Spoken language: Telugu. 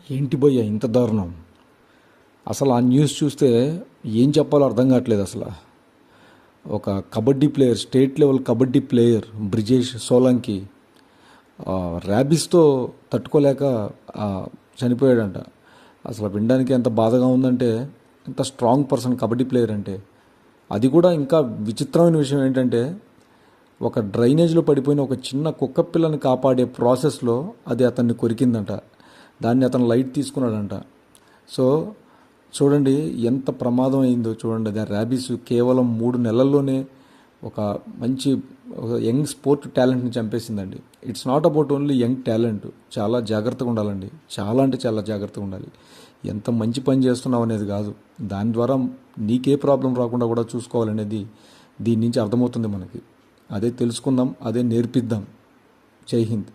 ఏంటి భయ్య ఇంత దారుణం? అసలు ఆ న్యూస్ చూస్తే ఏం చెప్పాలో అర్థం కావట్లేదు అసలు. ఒక kabaddi player, state level kabaddi player Brijesh Solanki ర్యాబీస్తో తట్టుకోలేక ఆ, చనిపోయాడంట. అసలు వినడానికి ఎంత బాధగా ఉందంటే, ఎంత స్ట్రాంగ్ పర్సన్ కబడ్డీ ప్లేయర్ అంటే. అది కూడా ఇంకా విచిత్రమైన విషయం ఏంటంటే, ఒక డ్రైనేజ్లో పడిపోయిన ఒక చిన్న కుక్క పిల్లని కాపాడే ప్రాసెస్లో అది అతన్ని కొరికిందంట. దాన్ని అతను లైట్ తీసుకున్నాడంట. సో చూడండి ఎంత ప్రమాదం అయిందో చూడండి. అది ర్యాబీస్ కేవలం 3 నెలల్లోనే ఒక మంచి ఒక యంగ్ స్పోర్ట్ టాలెంట్ని చంపేసిందండి. It's not about only young talent. చాలా జాగ్రత్తగా ఉండాలండి. చాలా అంటే చాలా జాగ్రత్తగా ఉండాలి. ఎంత మంచి పని చేస్తున్నావు అనేది కాదు, దాని ద్వారా నీకే ప్రాబ్లం రాకుండా కూడా చూసుకోవాలనేది దీని నుంచి అర్థమవుతుంది మనకి. అదే తెలుసుకుందాం, అదే నేర్పిద్దాం. జై హింద్.